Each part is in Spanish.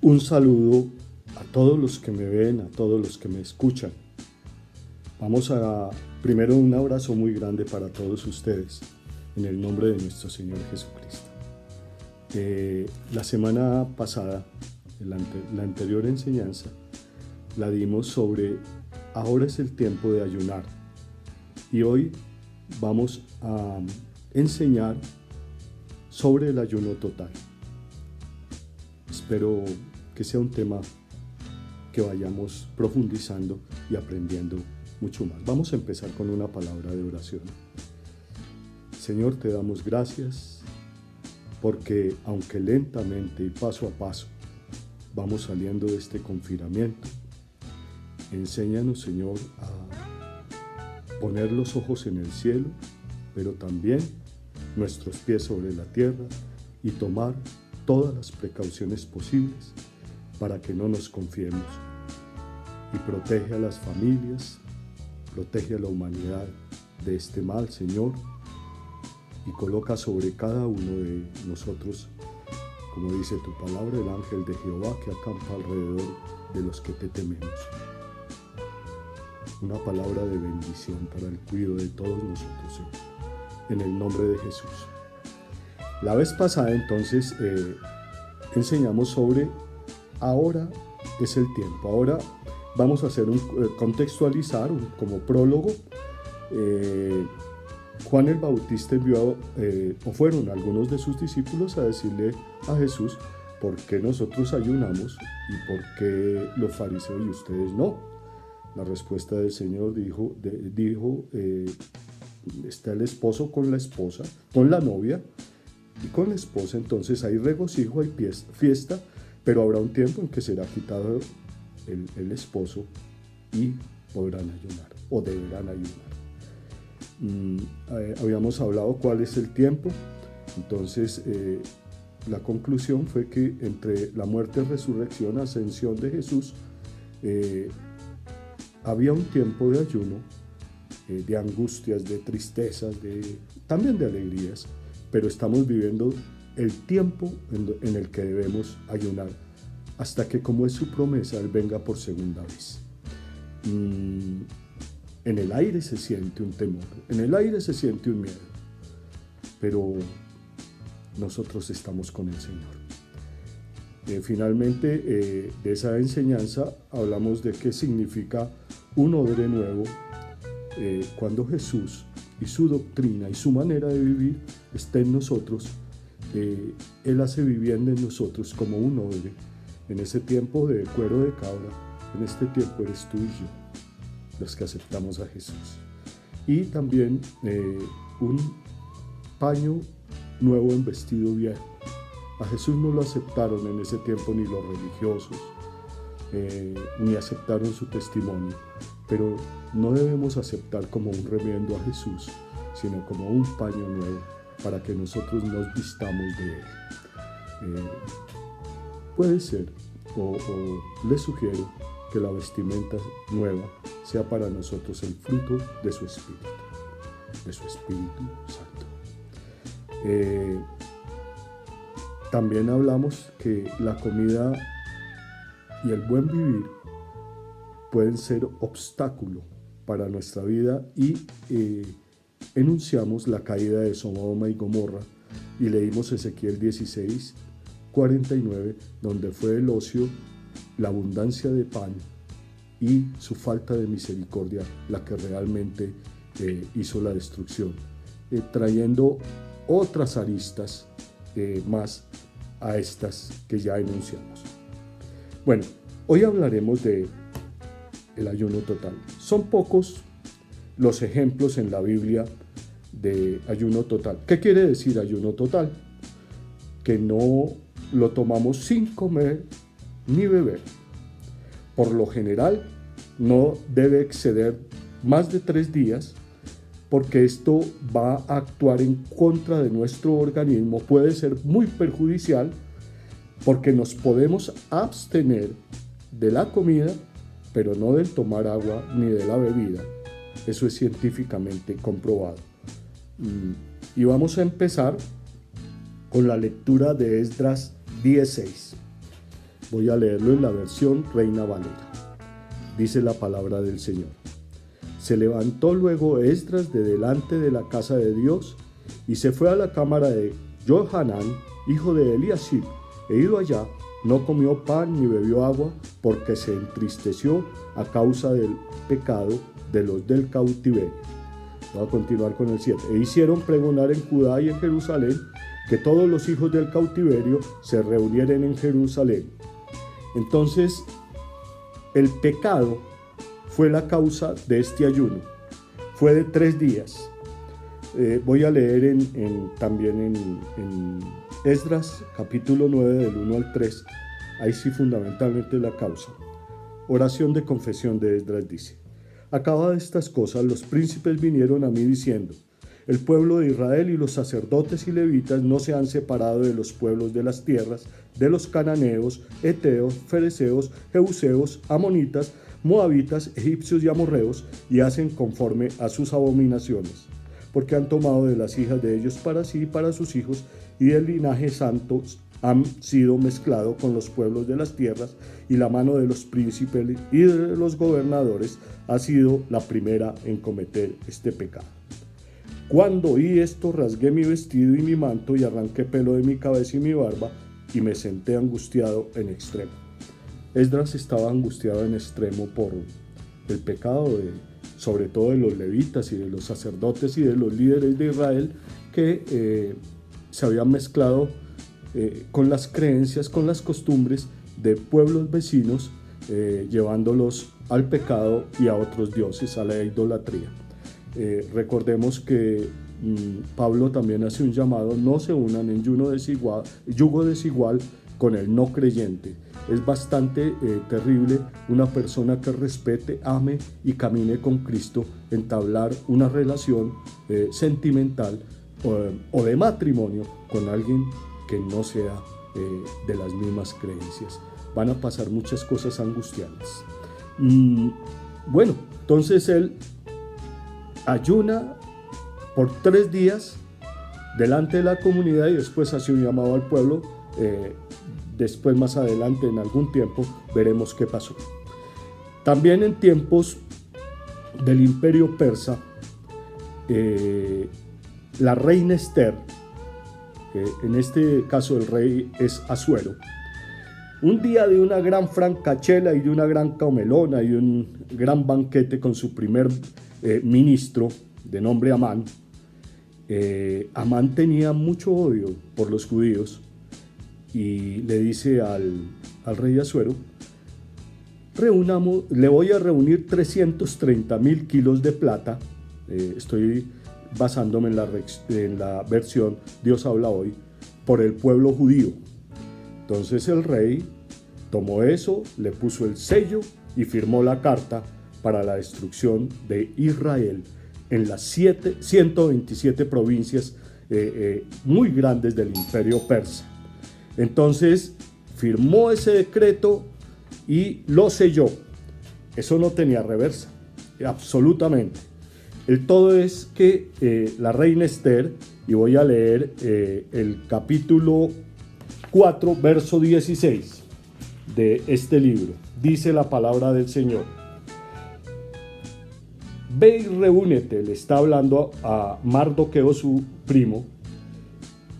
Un saludo a todos los que me ven, a todos los que me escuchan. Vamos a, primero, un abrazo muy grande para todos ustedes, en el nombre de nuestro Señor Jesucristo. La semana pasada, la anterior enseñanza, la dimos sobre ahora es el tiempo de ayunar. Y hoy vamos a enseñar sobre el ayuno total. Espero que sea un tema que vayamos profundizando y aprendiendo mucho más. Vamos a empezar con una palabra de oración. Señor, te damos gracias porque aunque lentamente y paso a paso vamos saliendo de este confinamiento, enséñanos, Señor, a poner los ojos en el cielo, pero también nuestros pies sobre la tierra y tomar todas las precauciones posibles para que no nos confiemos. Y protege a las familias, protege a la humanidad de este mal, Señor, y coloca sobre cada uno de nosotros, como dice tu palabra, el ángel de Jehová que acampa alrededor de los que te tememos. Una palabra de bendición para el cuidado de todos nosotros, Señor, en el nombre de Jesús. La vez pasada, entonces, enseñamos sobre ahora es el tiempo. Ahora vamos a hacer contextualizar como prólogo. Juan el Bautista envió, o fueron algunos de sus discípulos a decirle a Jesús, ¿por qué nosotros ayunamos y por qué los fariseos y ustedes no? La respuesta del Señor dijo, está el esposo con la esposa, con la novia, y con la esposa entonces hay regocijo, hay fiesta, pero habrá un tiempo en que será quitado el esposo y podrán ayunar o deberán ayunar. Habíamos hablado cuál es el tiempo. Entonces la conclusión fue que entre la muerte, resurrección, ascensión de Jesús, había un tiempo de ayuno, de angustias, de tristezas, también de alegrías, pero estamos viviendo el tiempo en el que debemos ayunar, hasta que, como es su promesa, Él venga por segunda vez. En el aire se siente un temor, en el aire se siente un miedo, pero nosotros estamos con el Señor. Finalmente, de esa enseñanza hablamos de qué significa un odre nuevo, cuando Jesús y su doctrina y su manera de vivir está en nosotros. Él hace vivienda en nosotros como un odre. En ese tiempo de cuero de cabra, en este tiempo eres tú y yo, los que aceptamos a Jesús. Y también un paño nuevo en vestido viejo. A Jesús no lo aceptaron en ese tiempo ni los religiosos, ni aceptaron su testimonio, pero no debemos aceptar como un remiendo a Jesús, sino como un paño nuevo para que nosotros nos vistamos de Él. Puede ser, o les sugiero que la vestimenta nueva sea para nosotros el fruto de su Espíritu Santo. También hablamos que la comida y el buen vivir pueden ser obstáculo para nuestra vida y enunciamos la caída de Sodoma y Gomorra y leímos Ezequiel 16:49, donde fue el ocio, la abundancia de pan y su falta de misericordia la que realmente hizo la destrucción, trayendo otras aristas más a estas que ya enunciamos. Bueno, hoy hablaremos de el ayuno total. Son pocos los ejemplos en la Biblia de ayuno total. ¿Qué quiere decir ayuno total? Que no lo tomamos sin comer ni beber. Por lo general, no debe exceder más de 3 días, porque esto va a actuar en contra de nuestro organismo. Puede ser muy perjudicial, porque nos podemos abstener de la comida, pero no del tomar agua ni de la bebida. Eso es científicamente comprobado. Y vamos a empezar con la lectura de Esdras 10:6. Voy a leerlo en la versión Reina Valera. Dice la palabra del Señor. Se levantó luego Esdras de delante de la casa de Dios y se fue a la cámara de Johanán, hijo de Eliashib, e ido allá, no comió pan ni bebió agua, porque se entristeció a causa del pecado de los del cautiverio. Voy a continuar con el 7. E hicieron pregonar en Judá y en Jerusalén que todos los hijos del cautiverio se reunieran en Jerusalén. Entonces, el pecado fue la causa de este ayuno. Fue de 3 días. Voy a leer también en Esdras, capítulo 9, del 1 al 3. Ahí sí fundamentalmente la causa. Oración de confesión de Esdras dice: acabadas estas cosas, los príncipes vinieron a mí diciendo: el pueblo de Israel y los sacerdotes y levitas no se han separado de los pueblos de las tierras, de los cananeos, heteos, fereceos, jebuseos, amonitas, moabitas, egipcios y amorreos, y hacen conforme a sus abominaciones, porque han tomado de las hijas de ellos para sí y para sus hijos, y del linaje santo han sido mezclados con los pueblos de las tierras, y la mano de los príncipes y de los gobernadores ha sido la primera en cometer este pecado. Cuando oí esto, rasgué mi vestido y mi manto, y arranqué pelo de mi cabeza y mi barba, y me senté angustiado en extremo. Esdras estaba angustiado en extremo por el pecado sobre todo de los levitas y de los sacerdotes y de los líderes de Israel que se habían mezclado con las creencias, con las costumbres de pueblos vecinos, llevándolos al pecado y a otros dioses, a la idolatría. Recordemos que Pablo también hace un llamado: no se unan en yugo desigual con el no creyente. Es bastante terrible una persona que respete, ame y camine con Cristo, entablar una relación sentimental o de matrimonio con alguien que no sea de las mismas creencias. Van a pasar muchas cosas angustiantes. Bueno, entonces él ayuna por 3 días delante de la comunidad y después hace un llamado al pueblo. Después, más adelante, en algún tiempo, veremos qué pasó. También en tiempos del imperio persa, la reina Esther, en este caso el rey es Asuero, un día de una gran francachela y de una gran comelona y un gran banquete con su primer ministro, de nombre Amán. Amán tenía mucho odio por los judíos y le dice al rey Asuero: le voy a reunir 330.000 kilos de plata. Estoy basándome en la versión Dios habla hoy, por el pueblo judío. Entonces el rey tomó eso, le puso el sello y firmó la carta para la destrucción de Israel en las 127 provincias muy grandes del imperio persa. Entonces firmó ese decreto y lo selló. Eso no tenía reversa, absolutamente. El todo es que la reina Esther, y voy a leer el capítulo 4, verso 16 de este libro. Dice la palabra del Señor: ve y reúnete, le está hablando a Mardoqueo, su primo,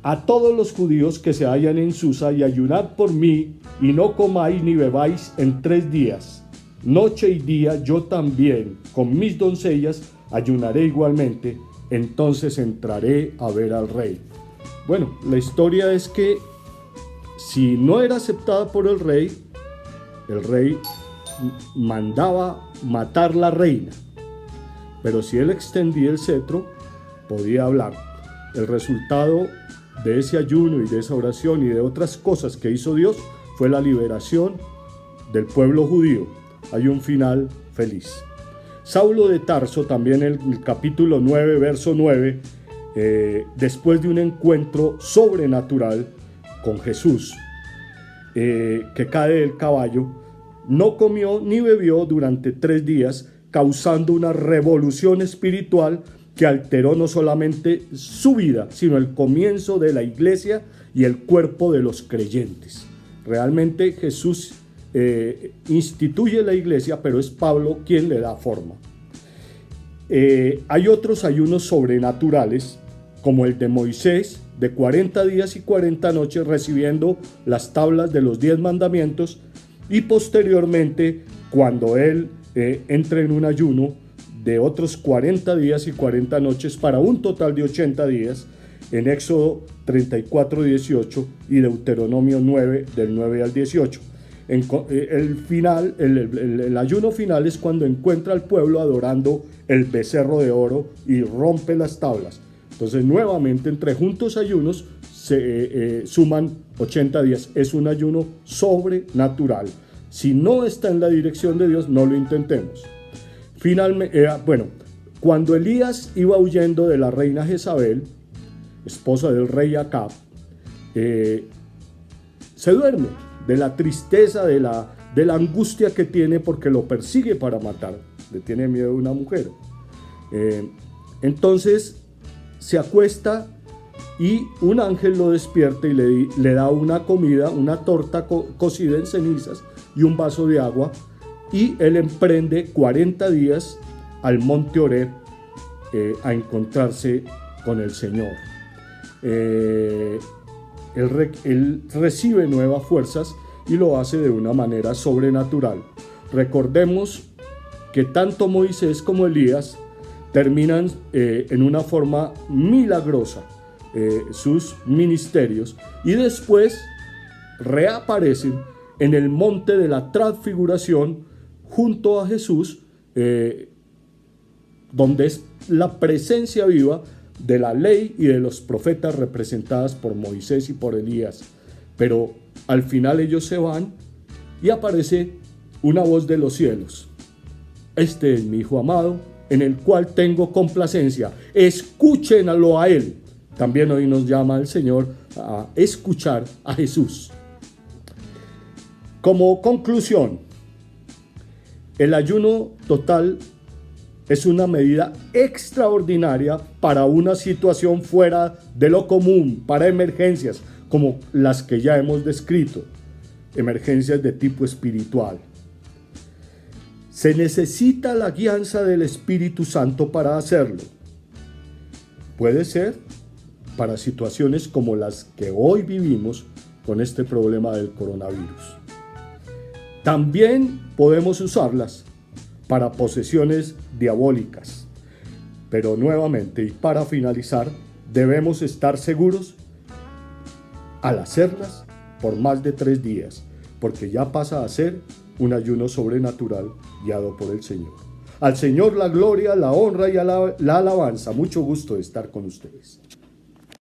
a todos los judíos que se hallan en Susa, y ayunad por mí, y no comáis ni bebáis en 3 días. Noche y día yo también, con mis doncellas, ayunaré igualmente, entonces entraré a ver al rey. Bueno, la historia es que si no era aceptada por el rey mandaba matar la reina, pero si él extendía el cetro, podía hablar. El resultado de ese ayuno y de esa oración y de otras cosas que hizo Dios fue la liberación del pueblo judío. Hay un final feliz. Saulo de Tarso, también en el capítulo 9, verso 9, después de un encuentro sobrenatural con Jesús, que cae del caballo, no comió ni bebió durante 3 días, causando una revolución espiritual que alteró no solamente su vida, sino el comienzo de la iglesia y el cuerpo de los creyentes. Realmente Jesús instituye la iglesia, pero es Pablo quien le da forma. Hay otros ayunos sobrenaturales, como el de Moisés, de 40 días y 40 noches recibiendo las tablas de los 10 mandamientos, y posteriormente, cuando él entra en un ayuno de otros 40 días y 40 noches para un total de 80 días, en Éxodo 34, 18 y Deuteronomio 9, del 9 al 18. El ayuno final es cuando encuentra al pueblo adorando el becerro de oro y rompe las tablas. Entonces, nuevamente, entre juntos ayunos se suman 80 días. Es un ayuno sobrenatural. Si no está en la dirección de Dios, no lo intentemos. Finalmente, cuando Elías iba huyendo de la reina Jezabel, esposa del rey Acab, se duerme de la tristeza, de la angustia que tiene porque lo persigue para matar. Le tiene miedo a una mujer. Entonces se acuesta y un ángel lo despierta y le da una comida, una torta cocida en cenizas y un vaso de agua, y él emprende 40 días al monte Oreb a encontrarse con el Señor. Él recibe nuevas fuerzas y lo hace de una manera sobrenatural. Recordemos que tanto Moisés como Elías terminan en una forma milagrosa sus ministerios, y después reaparecen en el monte de la transfiguración junto a Jesús, donde es la presencia viva de la ley y de los profetas representadas por Moisés y por Elías. Pero al final ellos se van y aparece una voz de los cielos: este es mi Hijo amado, en el cual tengo complacencia, escúchenlo a él. También hoy nos llama el Señor a escuchar a Jesús. Como conclusión, el ayuno total es una medida extraordinaria para una situación fuera de lo común, para emergencias como las que ya hemos descrito, emergencias de tipo espiritual. Se necesita la guianza del Espíritu Santo para hacerlo. Puede ser para situaciones como las que hoy vivimos con este problema del coronavirus. También podemos usarlas para posesiones diabólicas. Pero nuevamente, y para finalizar, debemos estar seguros al hacerlas por más de 3 días, porque ya pasa a ser un ayuno sobrenatural guiado por el Señor. Al Señor la gloria, la honra y la alabanza. Mucho gusto de estar con ustedes.